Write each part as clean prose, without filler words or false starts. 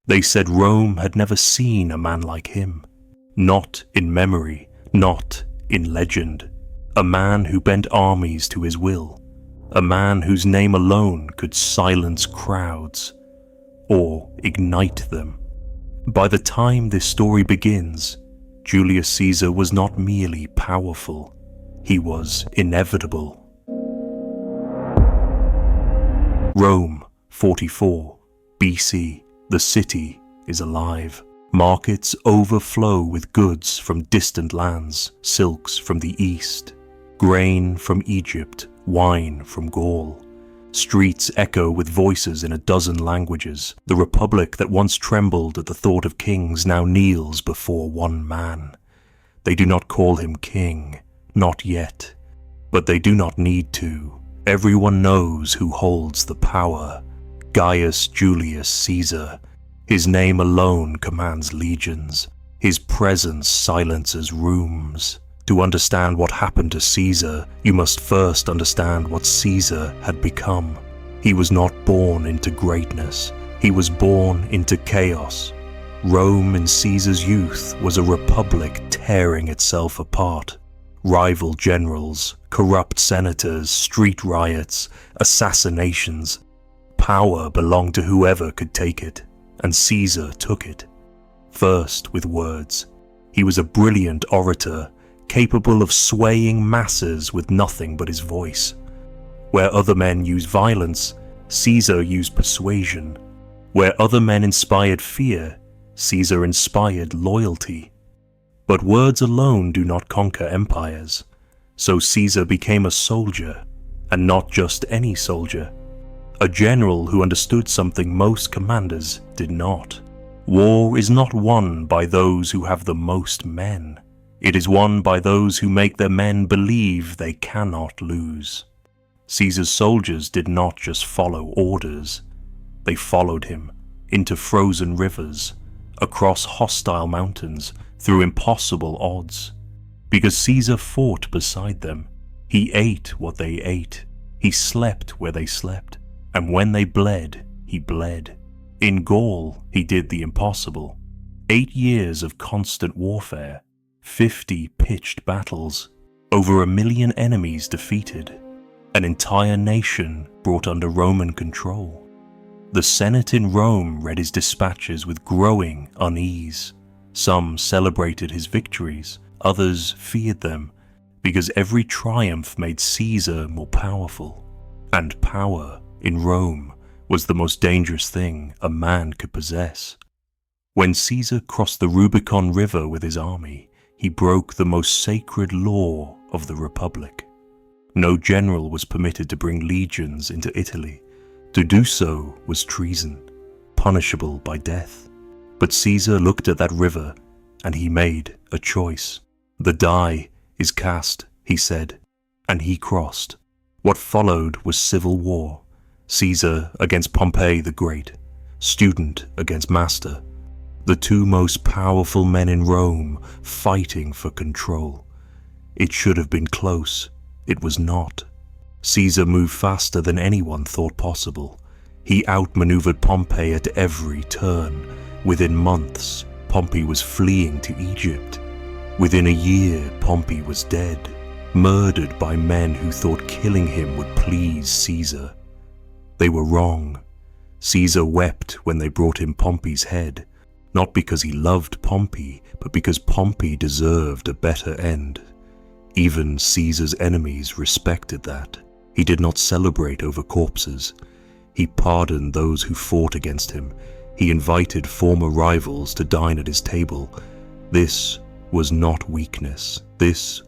They said Rome had never seen a man like him. Not in memory, not in legend. A man who bent armies to his will. A man whose name alone could silence crowds or ignite them. By the time this story begins, Julius Caesar was not merely powerful, he was inevitable. Rome, 44 BC. The city is alive. Markets overflow with goods from distant lands, silks from the east, grain from Egypt, wine from Gaul. Streets echo with voices in a dozen languages. The republic that once trembled at the thought of kings now kneels before one man. They do not call him king, not yet, but they do not need to. Everyone knows who holds the power. Gaius Julius Caesar. His name alone commands legions. His presence silences rooms. To understand what happened to Caesar, you must first understand what Caesar had become. He was not born into greatness. He was born into chaos. Rome in Caesar's youth was a republic tearing itself apart. Rival generals, corrupt senators, street riots, assassinations. Power belonged to whoever could take it, and Caesar took it. First with words. He was a brilliant orator, capable of swaying masses with nothing but his voice. Where other men used violence, Caesar used persuasion. Where other men inspired fear, Caesar inspired loyalty. But words alone do not conquer empires. So Caesar became a soldier, and not just any soldier. A general who understood something most commanders did not. War is not won by those who have the most men. It is won by those who make their men believe they cannot lose. Caesar's soldiers did not just follow orders. They followed him into frozen rivers, across hostile mountains, through impossible odds. Because Caesar fought beside them. He ate what they ate. He slept where they slept. And when they bled, he bled. In Gaul, he did the impossible. 8 years of constant warfare, 50 pitched battles, over 1 million enemies defeated, an entire nation brought under Roman control. The Senate in Rome read his dispatches with growing unease. Some celebrated his victories, others feared them, because every triumph made Caesar more powerful. And power in Rome was the most dangerous thing a man could possess. When Caesar crossed the Rubicon River with his army, he broke the most sacred law of the Republic. No general was permitted to bring legions into Italy. To do so was treason, punishable by death. But Caesar looked at that river, and he made a choice. The die is cast, he said, and he crossed. What followed was civil war. Caesar against Pompey the Great, student against master. The two most powerful men in Rome fighting for control. It should have been close. It was not. Caesar moved faster than anyone thought possible. He outmaneuvered Pompey at every turn. Within months, Pompey was fleeing to Egypt. Within a year, Pompey was dead, murdered by men who thought killing him would please Caesar. They were wrong. Caesar wept when they brought him Pompey's head, not because he loved Pompey, but because Pompey deserved a better end. Even Caesar's enemies respected that. He did not celebrate over corpses. He pardoned those who fought against him. He invited former rivals to dine at his table. This was not weakness. This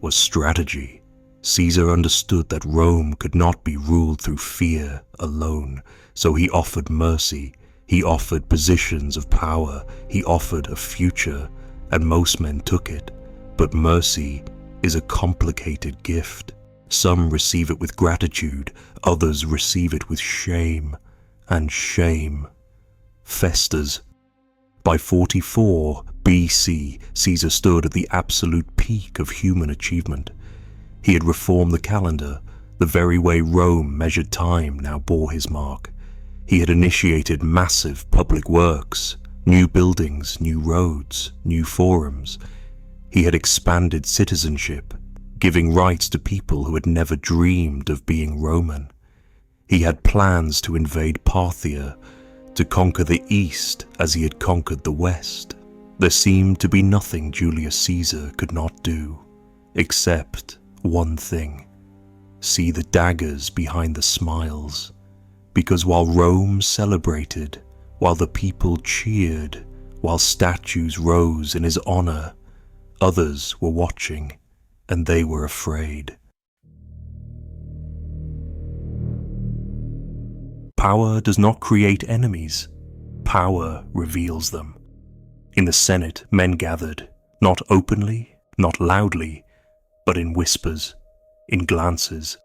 was strategy. Caesar understood that Rome could not be ruled through fear alone, so he offered mercy. He offered positions of power. He offered a future, and most men took it. But mercy is a complicated gift. Some receive it with gratitude, others receive it with shame, and shame festers. By 44 BC, Caesar stood at the absolute peak of human achievement. He had reformed the calendar. The very way Rome measured time now bore his mark. He had initiated massive public works, new buildings, new roads, new forums. He had expanded citizenship, giving rights to people who had never dreamed of being Roman. He had plans to invade Parthia, to conquer the East as he had conquered the West. There seemed to be nothing Julius Caesar could not do, except one thing: see the daggers behind the smiles. Because while Rome celebrated, while the people cheered, while statues rose in his honor, others were watching, and they were afraid. Power does not create enemies. Power reveals them. In the Senate, men gathered, not openly, not loudly, but in whispers, in glances,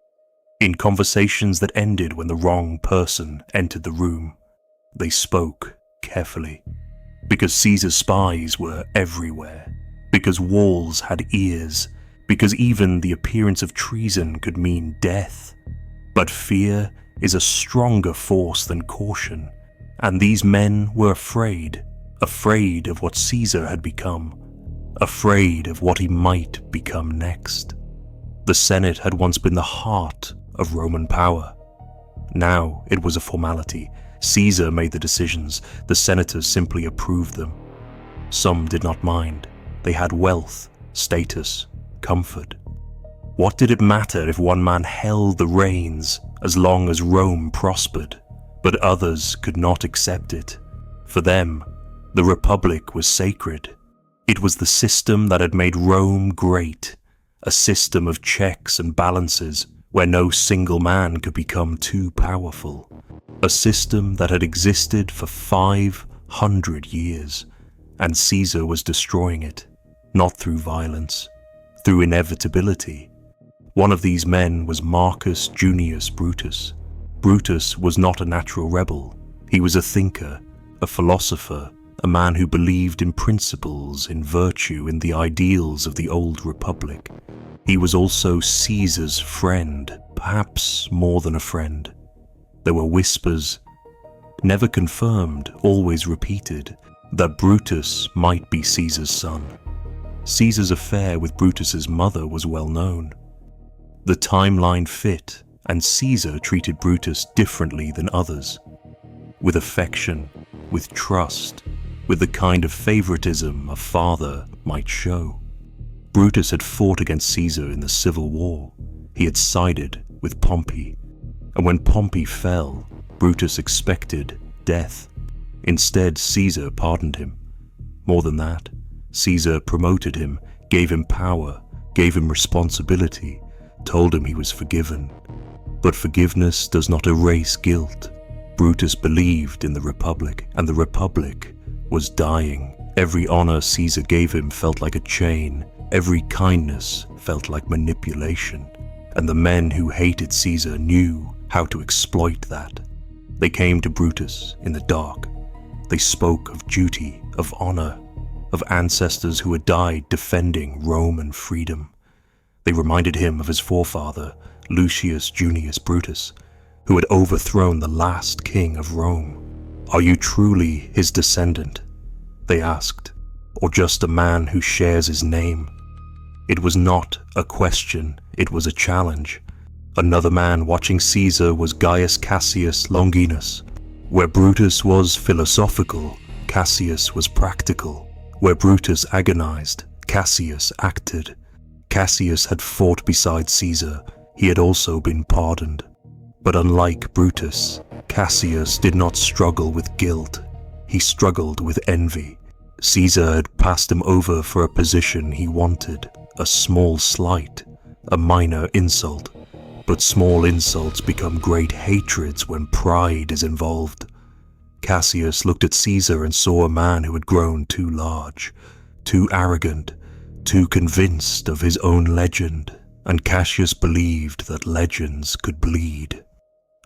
in conversations that ended when the wrong person entered the room. They spoke carefully, because Caesar's spies were everywhere, because walls had ears, because even the appearance of treason could mean death. But fear is a stronger force than caution, and these men were afraid of what Caesar had become, afraid of what he might become next. The Senate had once been the heart of Roman power. Now it was a formality. Caesar made the decisions, the senators simply approved them. Some did not mind. They had wealth, status, comfort. What did it matter if one man held the reins as long as Rome prospered? But others could not accept it. For them, the Republic was sacred. It was the system that had made Rome great, a system of checks and balances where no single man could become too powerful, a system that had existed for 500 years, and Caesar was destroying it, not through violence, through inevitability. One of these men was Marcus Junius Brutus. Brutus was not a natural rebel. He was a thinker, a philosopher, a man who believed in principles, in virtue, in the ideals of the old republic. He was also Caesar's friend, perhaps more than a friend. There were whispers, never confirmed, always repeated, that Brutus might be Caesar's son. Caesar's affair with Brutus's mother was well known. The timeline fit, and Caesar treated Brutus differently than others, with affection, with trust, with the kind of favoritism a father might show. Brutus had fought against Caesar in the Civil War. He had sided with Pompey, and when Pompey fell, Brutus expected death. Instead, Caesar pardoned him. More than that, Caesar promoted him, gave him power, gave him responsibility, told him he was forgiven. But forgiveness does not erase guilt. Brutus believed in the Republic, and the Republic was dying. Every honor Caesar gave him felt like a chain. Every kindness felt like manipulation. And the men who hated Caesar knew how to exploit that. They came to Brutus in the dark. They spoke of duty, of honor, of ancestors who had died defending Roman freedom. They reminded him of his forefather, Lucius Junius Brutus, who had overthrown the last king of Rome. "Are you truly his descendant?" they asked, "or just a man who shares his name?" It was not a question, it was a challenge. Another man watching Caesar was Gaius Cassius Longinus. Where Brutus was philosophical, Cassius was practical. Where Brutus agonized, Cassius acted. Cassius had fought beside Caesar. He had also been pardoned. But unlike Brutus, Cassius did not struggle with guilt. He struggled with envy. Caesar had passed him over for a position he wanted, a small slight, a minor insult. But small insults become great hatreds when pride is involved. Cassius looked at Caesar and saw a man who had grown too large, too arrogant, too convinced of his own legend, and Cassius believed that legends could bleed.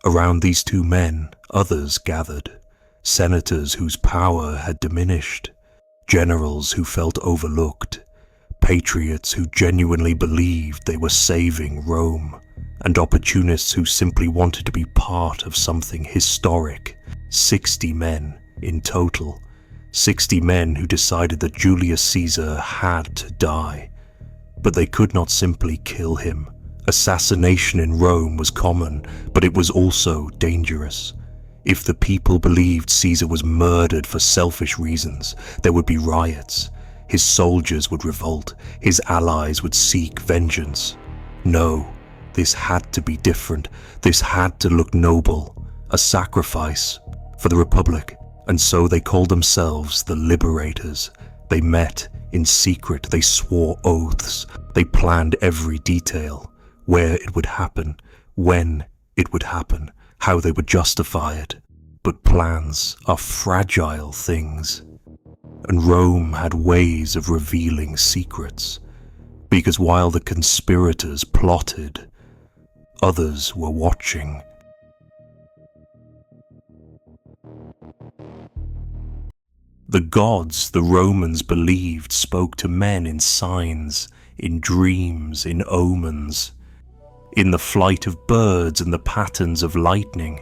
Around these two men, others gathered, senators whose power had diminished, generals who felt overlooked, patriots who genuinely believed they were saving Rome, and opportunists who simply wanted to be part of something historic, 60 men in total. 60 men who decided that Julius Caesar had to die. But they could not simply kill him. Assassination in Rome was common, but it was also dangerous. If the people believed Caesar was murdered for selfish reasons, there would be riots. His soldiers would revolt. His allies would seek vengeance. No, this had to be different. This had to look noble. A sacrifice for the Republic. And so they called themselves the Liberators. They met in secret. They swore oaths. They planned every detail. Where it would happen. When it would happen. How they would justify it. But plans are fragile things. And Rome had ways of revealing secrets. Because while the conspirators plotted, others were watching. The gods the Romans believed spoke to men in signs, in dreams, in omens, in the flight of birds and the patterns of lightning.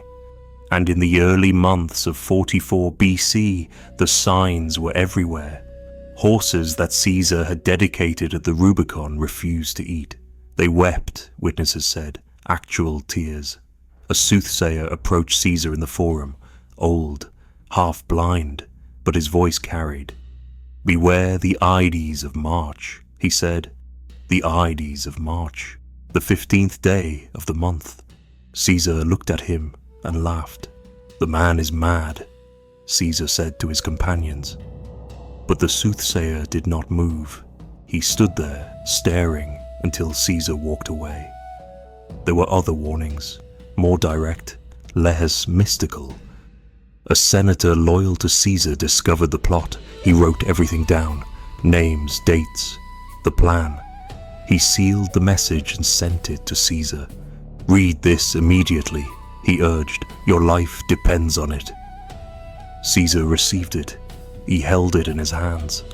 And in the early months of 44 BC, the signs were everywhere. Horses that Caesar had dedicated at the Rubicon refused to eat. They wept, witnesses said, actual tears. A soothsayer approached Caesar in the forum, old, half blind, but his voice carried. "Beware the Ides of March," he said. "The Ides of March, the 15th day of the month." Caesar looked at him and laughed. "The man is mad," Caesar said to his companions. But the soothsayer did not move. He stood there, staring, until Caesar walked away. There were other warnings, more direct, less mystical. A senator loyal to Caesar discovered the plot. He wrote everything down, names, dates, the plan. He sealed the message and sent it to Caesar. "Read this immediately," he urged. "Your life depends on it." Caesar received it. He held it in his hands.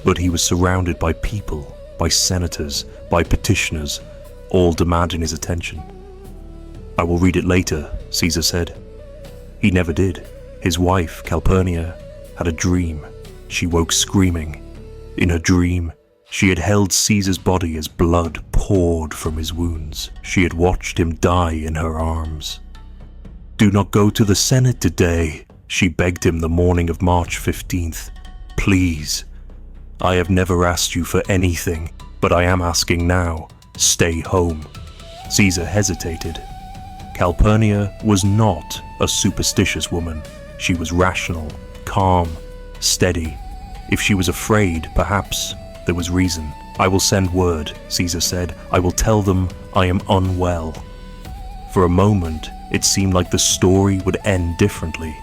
But he was surrounded by people, by senators, by petitioners, all demanding his attention. "I will read it later," Caesar said. He never did. His wife, Calpurnia, had a dream. She woke screaming. In her dream, she had held Caesar's body as blood poured from his wounds. She had watched him die in her arms. "Do not go to the Senate today," she begged him the morning of March 15th. "Please. I have never asked you for anything, but I am asking now. Stay home." Caesar hesitated. Calpurnia was not a superstitious woman. She was rational, calm, steady. If she was afraid, perhaps there was reason. "I will send word," Caesar said. "I will tell them I am unwell." For a moment, it seemed like the story would end differently.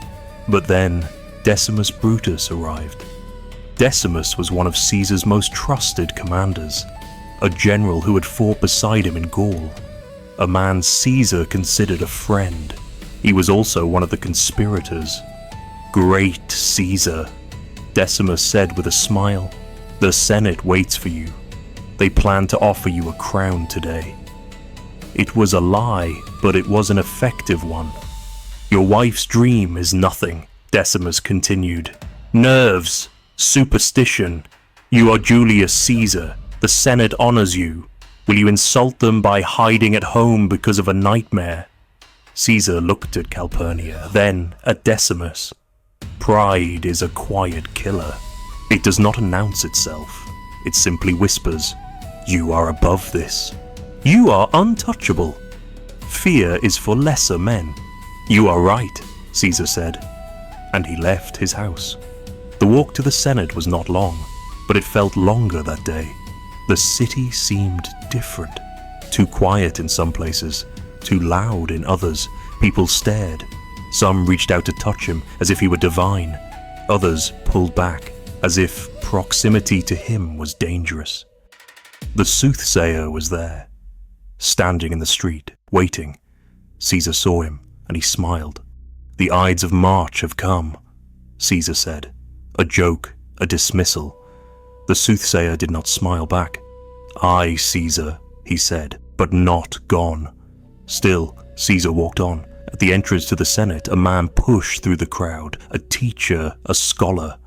But then, Decimus Brutus arrived. Decimus was one of Caesar's most trusted commanders, a general who had fought beside him in Gaul, a man Caesar considered a friend. He was also one of the conspirators. "Great Caesar," Decimus said with a smile, "the Senate waits for you. They plan to offer you a crown today." It was a lie, but it was an effective one. "Your wife's dream is nothing," Decimus continued. "Nerves, superstition. You are Julius Caesar. The Senate honors you. Will you insult them by hiding at home because of a nightmare?" Caesar looked at Calpurnia, then at Decimus. Pride is a quiet killer. It does not announce itself. It simply whispers, "You are above this. You are untouchable. Fear is for lesser men." "You are right," Caesar said, and he left his house. The walk to the Senate was not long, but it felt longer that day. The city seemed different. Too quiet in some places, too loud in others. People stared. Some reached out to touch him as if he were divine. Others pulled back as if proximity to him was dangerous. The soothsayer was there, standing in the street, waiting. Caesar saw him, and he smiled. "The Ides of March have come," Caesar said. A joke, a dismissal. The soothsayer did not smile back. "I, Caesar," he said, "but not gone." Still, Caesar walked on, At the entrance to the Senate, a man pushed through the crowd, a teacher, a scholar.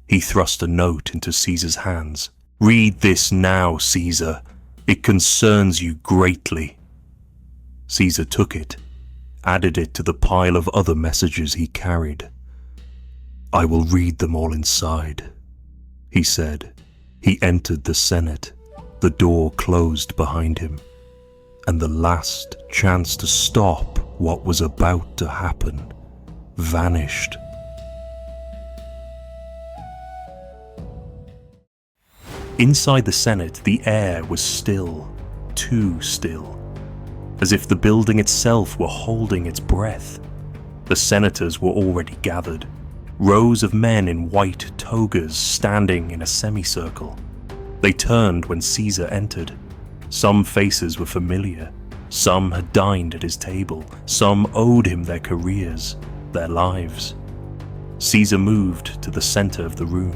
He thrust a note into Caesar's hands. "Read this now, Caesar. It concerns you greatly." Caesar took it, added it to the pile of other messages he carried. "I will read them all inside," he said. He entered the Senate. The door closed behind him, and the last chance to stop what was about to happen vanished. Inside the Senate, the air was still, too still, as if the building itself were holding its breath. The senators were already gathered, rows of men in white togas standing in a semicircle. They turned when Caesar entered. Some faces were familiar. Some had dined at his table. Some owed him their careers, their lives. Caesar moved to the center of the room.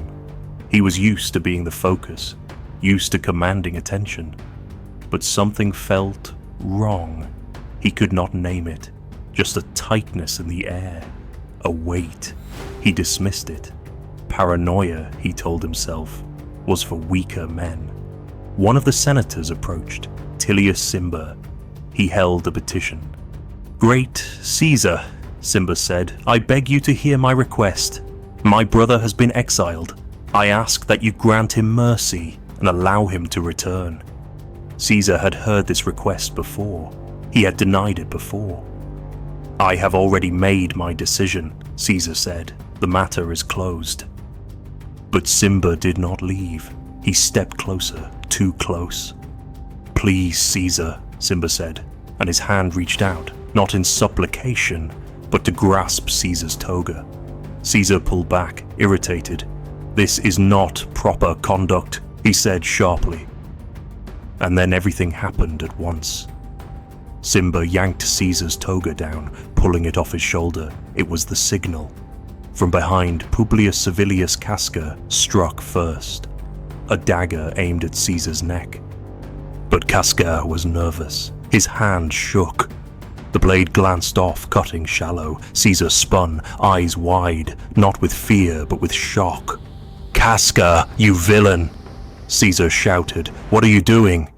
He was used to being the focus, used to commanding attention. But something felt wrong. He could not name it. Just a tightness in the air, a weight. He dismissed it. Paranoia, he told himself, was for weaker men. One of the senators approached, Julius Caesar. He held a petition. "Great Caesar," Caesar said, "I beg you to hear my request. My brother has been exiled. I ask that you grant him mercy and allow him to return." Caesar had heard this request before. He had denied it before. "I have already made my decision," Caesar said. "The matter is closed." But Caesar did not leave. He stepped closer, too close. "Please, Caesar," Caesar said, and his hand reached out, not in supplication, but to grasp Caesar's toga. Caesar pulled back, irritated. "This is not proper conduct," he said sharply. And then everything happened at once. Caesar yanked Caesar's toga down, pulling it off his shoulder. It was the signal. From behind, Publius Servilius Casca struck first, a dagger aimed at Caesar's neck. But Casca was nervous. His hand shook. The blade glanced off, cutting shallow. Caesar spun, eyes wide, not with fear, but with shock. "Casca, you villain!" Caesar shouted. "What are you doing?"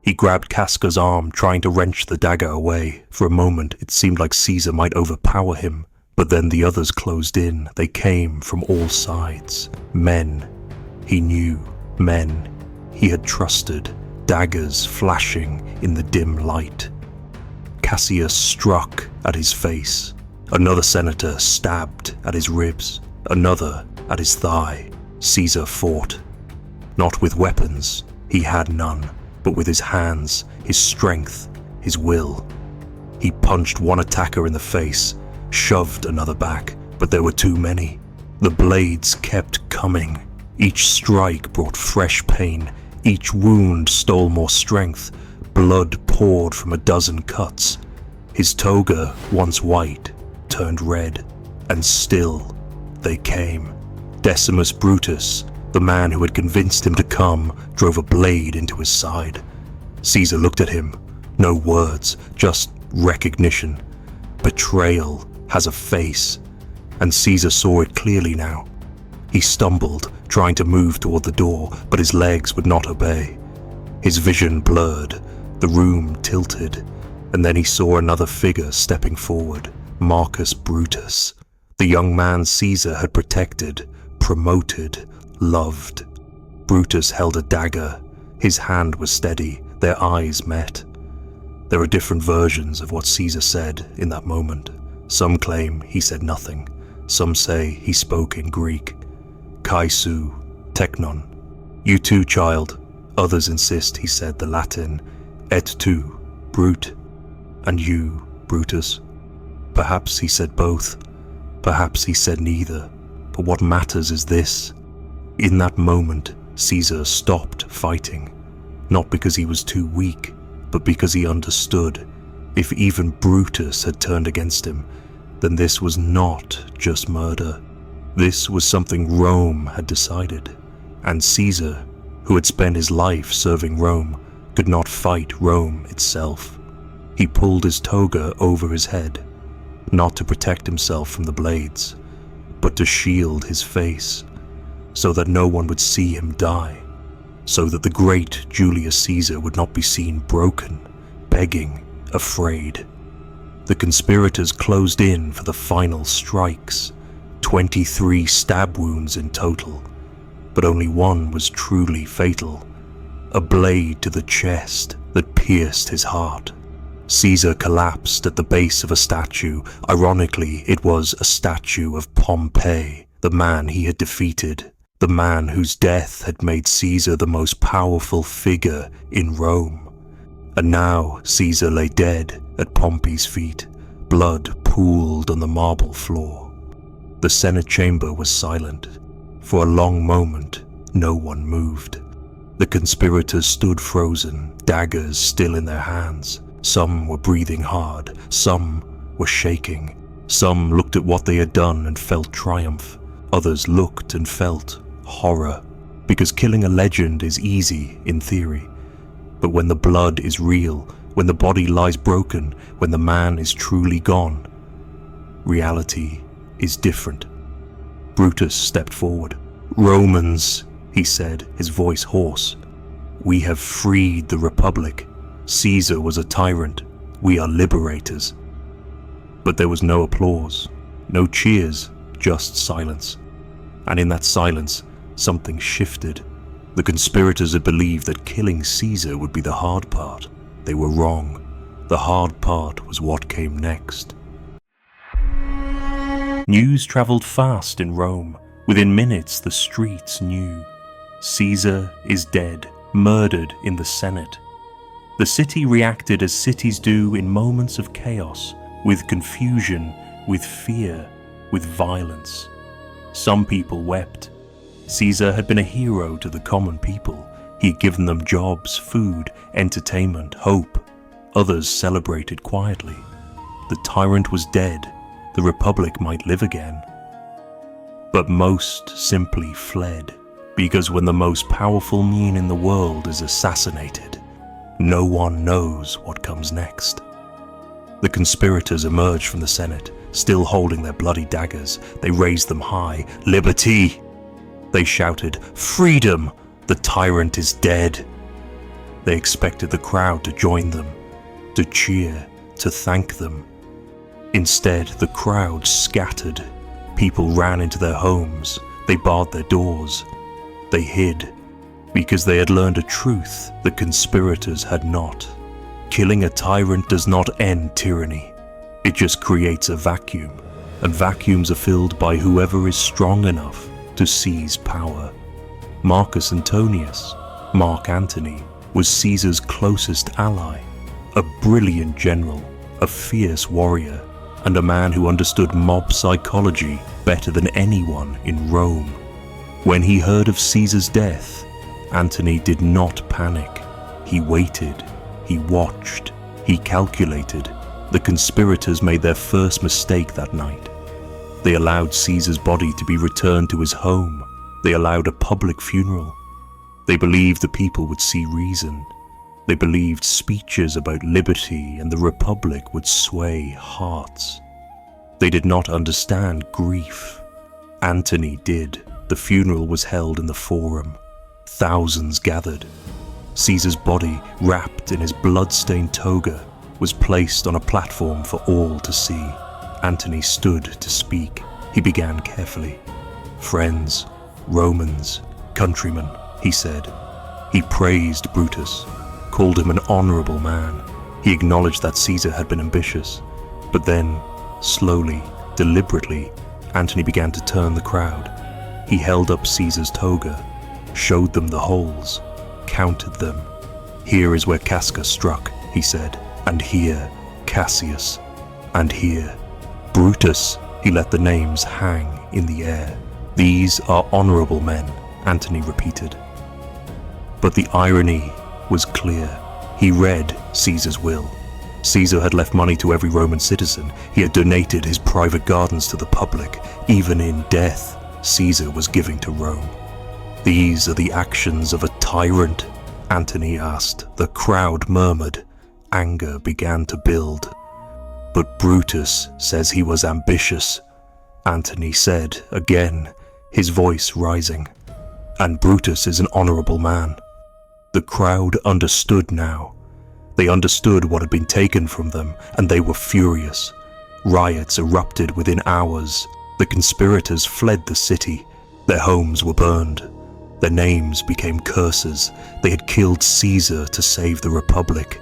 He grabbed Casca's arm, trying to wrench the dagger away. For a moment, it seemed like Caesar might overpower him. But then the others closed in. They came from all sides. Men he knew, men he had trusted, daggers flashing in the dim light. Cassius struck at his face. Another senator stabbed at his ribs. Another at his thigh. Caesar fought. Not with weapons, he had none, but with his hands, his strength, his will. He punched one attacker in the face, shoved another back, but there were too many. The blades kept coming. Each strike brought fresh pain. Each wound stole more strength. Blood poured from a dozen cuts. His toga, once white, turned red, and still they came. Decimus Brutus, the man who had convinced him to come, drove a blade into his side. Caesar looked at him. No words, just recognition. Betrayal has a face, and Caesar saw it clearly now. He stumbled, trying to move toward the door, but his legs would not obey. His vision blurred, the room tilted, and then he saw another figure stepping forward, Marcus Brutus, the young man Caesar had protected, promoted, loved. Brutus held a dagger. His hand was steady. Their eyes met. There are different versions of what Caesar said in that moment. Some claim he said nothing. Some say he spoke in Greek. Kai su, teknon. You too, child. Others insist he said the Latin, et tu, brute. And you, Brutus. Perhaps he said both. Perhaps he said neither. But what matters is this. In that moment, Caesar stopped fighting. Not because he was too weak, but because he understood. If even Brutus had turned against him, then this was not just murder. This was something Rome had decided. And Caesar, who had spent his life serving Rome, could not fight Rome itself. He pulled his toga over his head, not to protect himself from the blades, but to shield his face, so that no one would see him die, so that the great Julius Caesar would not be seen broken, begging, afraid. The conspirators closed in for the final strikes, 23 stab wounds in total, but only one was truly fatal, a blade to the chest that pierced his heart. Caesar collapsed at the base of a statue. Ironically, it was a statue of Pompey, the man he had defeated, the man whose death had made Caesar the most powerful figure in Rome. And now Caesar lay dead at Pompey's feet. Blood pooled on the marble floor. The Senate chamber was silent. For a long moment, no one moved. The conspirators stood frozen, daggers still in their hands. Some were breathing hard, some were shaking. Some looked at what they had done and felt triumph. Others looked and felt horror, because killing a legend is easy in theory. But when the blood is real, when the body lies broken, when the man is truly gone, reality is different. Brutus stepped forward. "Romans," he said, his voice hoarse, "we have freed the Republic. Caesar was a tyrant. We are liberators." But there was no applause, no cheers, just silence. And in that silence, something shifted. The conspirators had believed that killing Caesar would be the hard part. They were wrong. The hard part was what came next. News traveled fast in Rome. Within minutes, the streets knew. Caesar is dead, murdered in the Senate. The city reacted as cities do in moments of chaos, with confusion, with fear, with violence. Some people wept. Caesar had been a hero to the common people. He had given them jobs, food, entertainment, hope. Others celebrated quietly. The tyrant was dead. The Republic might live again. But most simply fled, because when the most powerful man in the world is assassinated, no one knows what comes next. The conspirators emerged from the Senate, still holding their bloody daggers. They raised them high. "Liberty!" They shouted, "Freedom! The tyrant is dead!" They expected the crowd to join them, to cheer, to thank them. Instead, the crowd scattered. People ran into their homes. They barred their doors. They hid, because they had learned a truth the conspirators had not. Killing a tyrant does not end tyranny. It just creates a vacuum, and vacuums are filled by whoever is strong enough to seize power. Marcus Antonius, Mark Antony, was Caesar's closest ally, a brilliant general, a fierce warrior, and a man who understood mob psychology better than anyone in Rome. When he heard of Caesar's death, Antony did not panic. He waited, he watched, he calculated. The conspirators made their first mistake that night. They allowed Caesar's body to be returned to his home. They allowed a public funeral. They believed the people would see reason. They believed speeches about liberty and the Republic would sway hearts. They did not understand grief. Antony did. The funeral was held in the Forum. Thousands gathered. Caesar's body, wrapped in his blood-stained toga, was placed on a platform for all to see. Antony stood to speak. He began carefully. "Friends, Romans, countrymen," he said. He praised Brutus, called him an honorable man. He acknowledged that Caesar had been ambitious. But then, slowly, deliberately, Antony began to turn the crowd. He held up Caesar's toga, showed them the holes, counted them. "Here is where Casca struck," he said, "and here Cassius, and here Brutus." He let the names hang in the air. "These are honorable men," Antony repeated. But the irony was clear. He read Caesar's will. Caesar had left money to every Roman citizen. He had donated his private gardens to the public. Even in death, Caesar was giving to Rome. "These are the actions of a tyrant?" Antony asked. The crowd murmured. anger began to build. But Brutus says he was ambitious, Antony said again, his voice rising. And Brutus is an honorable man. The crowd understood now. They understood what had been taken from them, and they were furious. Riots erupted within hours. The conspirators fled the city. Their homes were burned. Their names became curses. They had killed Caesar to save the Republic.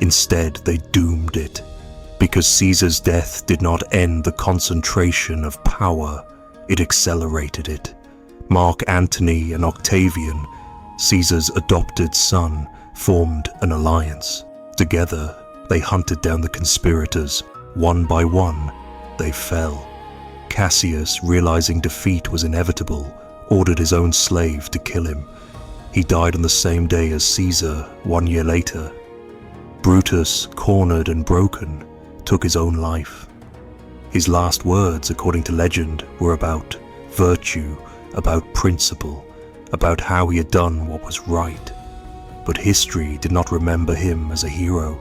Instead, they doomed it. Because Caesar's death did not end the concentration of power, it accelerated it. Mark Antony and Octavian, Caesar's adopted son, formed an alliance. Together, they hunted down the conspirators. One by one, they fell. Cassius, realizing defeat was inevitable, ordered his own slave to kill him. He died on the same day as Caesar, 1 year later. Brutus, cornered and broken, took his own life. His last words, according to legend, were about virtue, about principle, about how he had done what was right. But history did not remember him as a hero.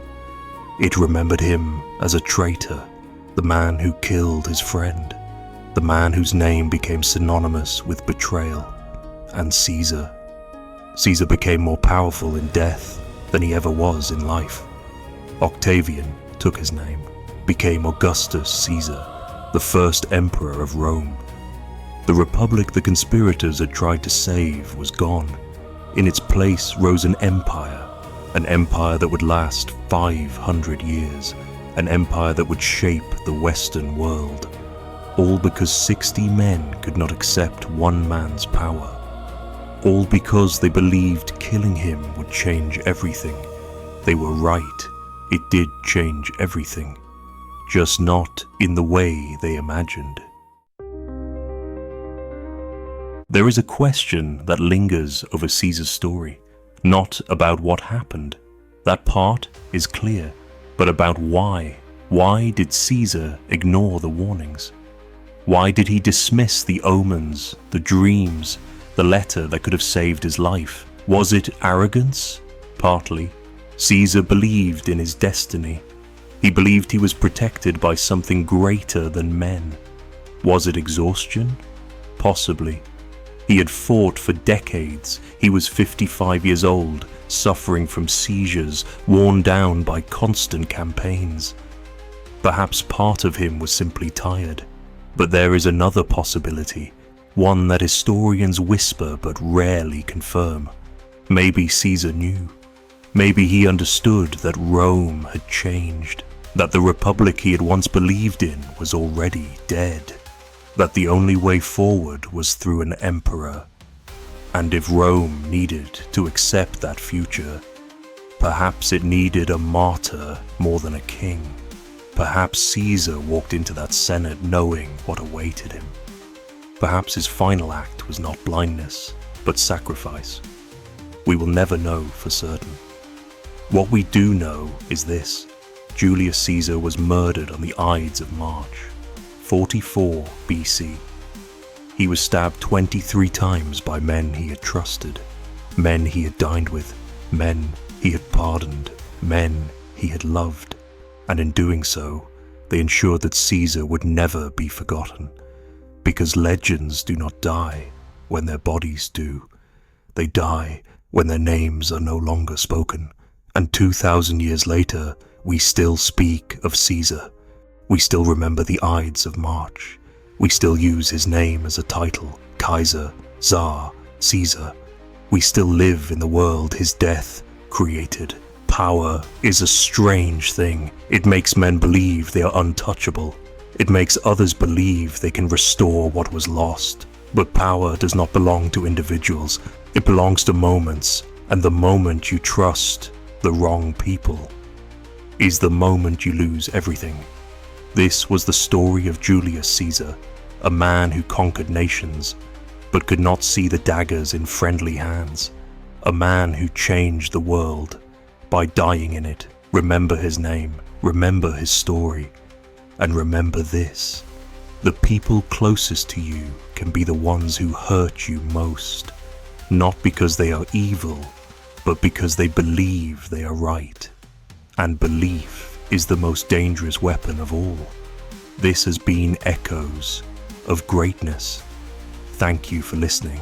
It remembered him as a traitor, the man who killed his friend, the man whose name became synonymous with betrayal, and Caesar. Caesar became more powerful in death than he ever was in life. Octavian took his name, became Augustus Caesar, the first emperor of Rome. The republic the conspirators had tried to save was gone. In its place rose an empire that would last 500 years, an empire that would shape the Western world. All because 60 men could not accept one man's power. All because they believed killing him would change everything. They were right, it did change everything, just not in the way they imagined. There is a question that lingers over Caesar's story, not about what happened. That part is clear, but about why. Why did Caesar ignore the warnings? Why did he dismiss the omens, the dreams, the letter that could have saved his life? Was it arrogance? Partly. Caesar believed in his destiny. He believed he was protected by something greater than men. Was it exhaustion? Possibly. He had fought for decades. He was 55 years old, suffering from seizures, worn down by constant campaigns. Perhaps part of him was simply tired. But there is another possibility, one that historians whisper but rarely confirm. Maybe Caesar knew. Maybe he understood that Rome had changed, that the republic he had once believed in was already dead, that the only way forward was through an emperor. And if Rome needed to accept that future, perhaps it needed a martyr more than a king. Perhaps Caesar walked into that Senate knowing what awaited him. Perhaps his final act was not blindness, but sacrifice. We will never know for certain. What we do know is this: Julius Caesar was murdered on the Ides of March, 44 BC. He was stabbed 23 times by men he had trusted, men he had dined with, men he had pardoned, men he had loved. And in doing so, they ensured that Caesar would never be forgotten, because legends do not die when their bodies do. They die when their names are no longer spoken. And 2,000 years later, we still speak of Caesar. We still remember the Ides of March. We still use his name as a title: Kaiser, Tsar, Caesar. We still live in the world his death created. Power is a strange thing. It makes men believe they are untouchable. It makes others believe they can restore what was lost. But power does not belong to individuals. It belongs to moments, and the moment you trust the wrong people is the moment you lose everything. This was the story of Julius Caesar, a man who conquered nations, but could not see the daggers in friendly hands. A man who changed the world by dying in it. Remember his name, remember his story, and remember this: the people closest to you can be the ones who hurt you most, not because they are evil, but because they believe they are right. and belief is the most dangerous weapon of all. This has been Echoes of Greatness. Thank you for listening.